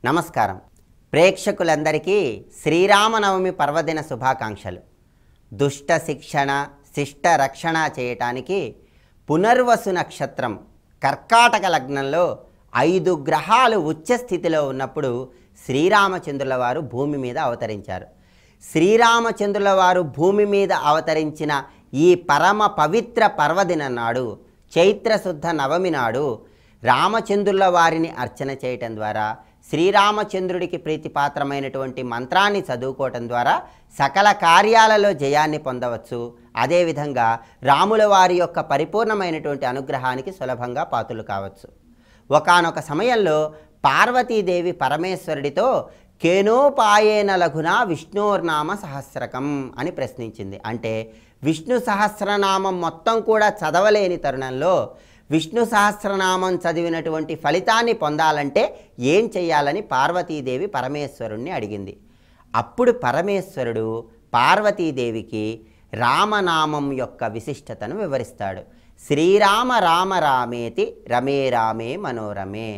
నమస్కారం. ప్రేక్షకులందరికీ శ్రీరామనవమి పర్వదిన శుభాకాంక్షలు. దుష్ట శిక్షణ శిష్ట రక్షణ చేయటానికి పునర్వసు నక్షత్రం కర్కాటక లగ్నంలో 5 గ్రహాలు ఉచ్చ స్థితిలో ఉన్నప్పుడు శ్రీరామచంద్రుల వారు భూమి మీద అవతరించారు. శ్రీరామచంద్రుల వారు భూమి మీద అవతరించిన ఈ పరమ పవిత్ర పర్వదినం నాడు, చైత్రశుద్ధ నవమి నాడు రామచంద్రుల వారిని అర్చన చేయటం ద్వారా, శ్రీరామచంద్రుడికి ప్రీతిపాత్రమైనటువంటి మంత్రాన్ని చదువుకోవటం ద్వారా సకల కార్యాలలో జయాన్ని పొందవచ్చు. అదేవిధంగా రాముల వారి యొక్క పరిపూర్ణమైనటువంటి అనుగ్రహానికి సులభంగా పాత్రులు కావచ్చు. ఒకానొక సమయంలో పార్వతీదేవి పరమేశ్వరుడితో కేనోపాయేన లఘునా విష్ణోర్నామ సహస్రకం అని ప్రశ్నించింది. అంటే విష్ణు సహస్రనామం మొత్తం కూడా చదవలేని తరుణంలో విష్ణు సహస్రనామం చదివినటువంటి ఫలితాన్ని పొందాలంటే ఏం చెయ్యాలని పార్వతీదేవి పరమేశ్వరుణ్ణి అడిగింది. అప్పుడు పరమేశ్వరుడు పార్వతీదేవికి రామనామం యొక్క విశిష్టతను వివరిస్తాడు. శ్రీరామ రామ రామేతి రమే రామే మనోరమే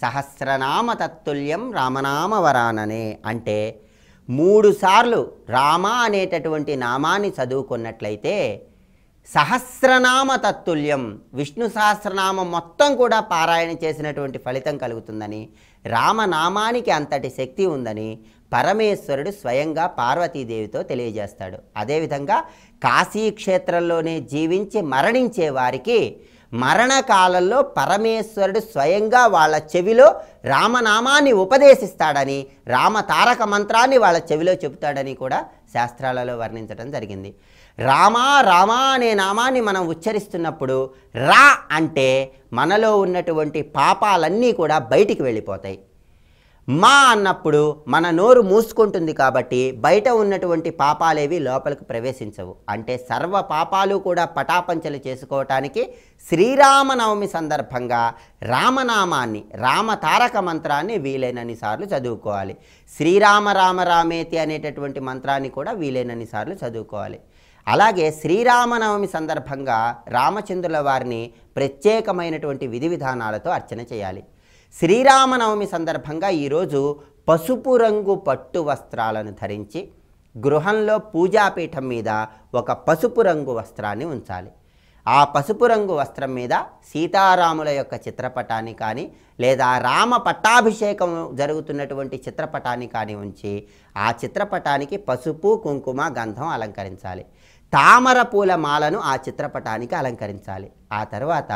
సహస్రనామ తత్తుల్యం రామనామ వరాననే. అంటే 3 సార్లు రామ అనేటటువంటి నామాన్ని చదువుకున్నట్లయితే సహస్రనామ తత్తుల్యం, విష్ణు సహస్రనామం మొత్తం కూడా పారాయణ చేసినటువంటి ఫలితం కలుగుతుందని, రామనామానికి అంతటి శక్తి ఉందని పరమేశ్వరుడు స్వయంగా పార్వతీదేవితో తెలియజేస్తాడు. అదేవిధంగా కాశీక్షేత్రంలోనే జీవించి మరణించే వారికి మరణకాలంలో పరమేశ్వరుడు స్వయంగా వాళ్ళ చెవిలో రామనామాన్ని ఉపదేశిస్తాడని, రామ తారక మంత్రాన్ని వాళ్ళ చెవిలో చెబుతాడని కూడా శాస్త్రాలలో వర్ణించడం జరిగింది. రామా రామా అనే నామాన్ని మనం ఉచ్చరిస్తున్నప్పుడు రా అంటే మనలో ఉన్నటువంటి పాపాలన్నీ కూడా బయటికి వెళ్ళిపోతాయి. మా అన్నప్పుడు మన నోరు మూసుకుంటుంది కాబట్టి బయట ఉన్నటువంటి పాపాలేవి లోపలికి ప్రవేశించవు. అంటే సర్వ పాపాలు కూడా పటాపంచలు చేసుకోవటానికి శ్రీరామనవమి సందర్భంగా రామనామాన్ని, రామ తారక మంత్రాన్ని వీలైనన్ని సార్లు చదువుకోవాలి. శ్రీరామ రామ రామేతి అనేటటువంటి మంత్రాన్ని కూడా వీలైనన్ని సార్లు చదువుకోవాలి. అలాగే శ్రీరామనవమి సందర్భంగా రామచంద్రుల వారిని ప్రత్యేకమైనటువంటి విధి విధానాలతో అర్చన చేయాలి. శ్రీరామనవమి సందర్భంగా ఈరోజు పసుపు రంగు పట్టు వస్త్రాలను ధరించి గృహంలో పూజాపీఠం మీద ఒక పసుపు రంగు వస్త్రాన్ని ఉంచాలి. ఆ పసుపు రంగు వస్త్రం మీద సీతారాముల యొక్క చిత్రపటాన్ని కానీ లేదా రామ పట్టాభిషేకం జరుగుతున్నటువంటి చిత్రపటాన్ని కానీ ఉంచి ఆ చిత్రపటానికి పసుపు కుంకుమ గంధం అలంకరించాలి. తామర పూల మాలను ఆ చిత్రపటానికి అలంకరించాలి. ఆ తర్వాత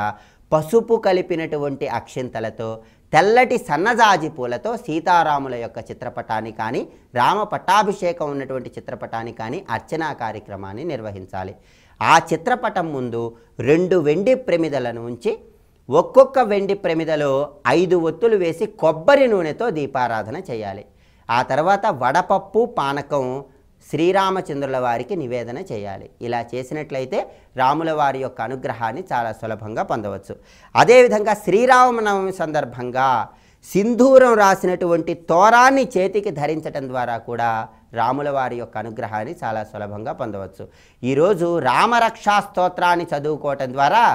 పసుపు కలిపినటువంటి అక్షింతలతో తెల్లటి సన్నజాజి పూలతో సీతారాముల యొక్క చిత్రపటాన్ని కానీ రామ పట్టాభిషేకం ఉన్నటువంటి చిత్రపటాన్ని కానీ అర్చనా కార్యక్రమాన్ని నిర్వహించాలి. ఆ చిత్రపటం ముందు 2 వెండి ప్రమిదలను ఉంచి ఒక్కొక్క వెండి ప్రమిదలో 5 ఒత్తులు వేసి కొబ్బరి నూనెతో దీపారాధన చేయాలి. ఆ తర్వాత వడపప్పు పానకం శ్రీరామచంద్రుల వారికి నివేదన చేయాలి. ఇలా చేసినట్లయితే రాముల వారి యొక్క అనుగ్రహాన్ని చాలా సులభంగా పొందవచ్చు. అదేవిధంగా శ్రీరామనవమి సందర్భంగా సింధూరం రాసినటువంటి తోరాన్ని చేతికి ధరించటం ద్వారా కూడా రాముల వారి యొక్క అనుగ్రహాన్ని చాలా సులభంగా పొందవచ్చు. ఈరోజు రామరక్షా స్తోత్రాన్ని చదువుకోవటం ద్వారా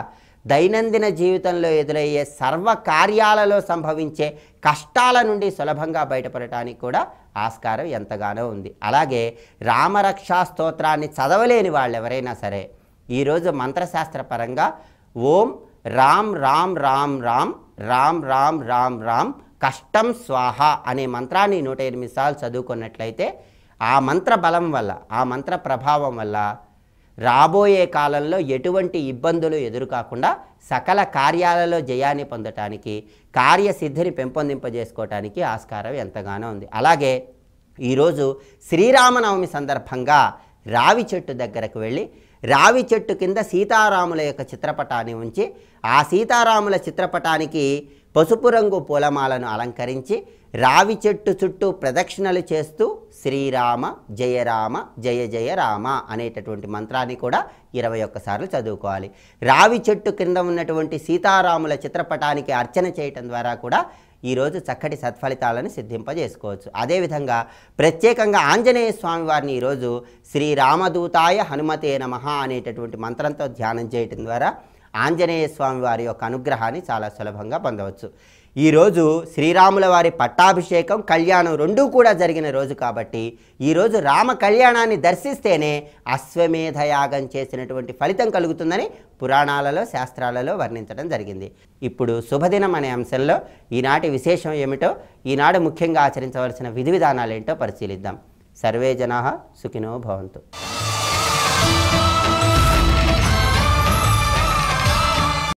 దైనందిన జీవితంలో ఎదురయ్యే సర్వ కార్యాలలో సంభవించే కష్టాల నుండి సులభంగా బయటపడటానికి కూడా ఆస్కారం ఎంతగానో ఉంది. అలాగే రామరక్షా స్తోత్రాన్ని చదవలేని వాళ్ళు ఎవరైనా సరే ఈరోజు మంత్రశాస్త్రపరంగా ఓం రామ్ రామ్ రామ్ రామ్ రామ్ రామ్ రామ్ రామ్ కష్టం స్వాహ అనే మంత్రాన్ని 108 సార్లు చదువుకున్నట్లయితే ఆ మంత్ర బలం వల్ల, ఆ మంత్ర ప్రభావం వల్ల రాబోయే కాలంలో ఎటువంటి ఇబ్బందులు ఎదురుకాకుండా సకల కార్యాలలో జయాన్ని పొందటానికి, కార్యసిద్ధిని పెంపొందింపజేసుకోవటానికి ఆస్కారం ఎంతగానో ఉంది. అలాగే ఈరోజు శ్రీరామనవమి సందర్భంగా రావి చెట్టు దగ్గరకు వెళ్ళి రావి చెట్టు కింద సీతారాముల యొక్క చిత్రపటాన్ని ఉంచి ఆ సీతారాముల చిత్రపటానికి పసుపు రంగు పూలమాలను అలంకరించి రావి చెట్టు చుట్టూ ప్రదక్షిణలు చేస్తూ శ్రీరామ జయ రామ జయ జయ రామ అనేటటువంటి మంత్రాన్ని కూడా 21 సార్లు చదువుకోవాలి. రావి చెట్టు కింద ఉన్నటువంటి సీతారాముల చిత్రపటానికి అర్చన చేయటం ద్వారా కూడా ఈరోజు చక్కటి సత్ఫలితాలను సిద్ధింపజేసుకోవచ్చు. అదేవిధంగా ప్రత్యేకంగా ఆంజనేయ స్వామి వారిని ఈరోజు శ్రీరామదూతాయ హనుమతే నమః అనేటటువంటి మంత్రంతో ధ్యానం చేయటం ద్వారా ఆంజనేయ స్వామి వారి యొక్క అనుగ్రహాన్ని చాలా సులభంగా పొందవచ్చు. ఈరోజు శ్రీరాముల వారి పట్టాభిషేకం కళ్యాణం రెండూ కూడా జరిగిన రోజు కాబట్టి ఈరోజు రామ కళ్యాణాన్ని దర్శిస్తేనే అశ్వమేధ యాగం చేసినటువంటి ఫలితం కలుగుతుందని పురాణాలలో శాస్త్రాలలో వర్ణించడం జరిగింది. ఇప్పుడు శుభదినం అనే అంశంలో ఈనాటి విశేషం ఏమిటో, ఈనాడు ముఖ్యంగా ఆచరించవలసిన విధి విధానాలు ఏంటో పరిశీలిద్దాం. సర్వే జనాః సుఖినో భవంతు.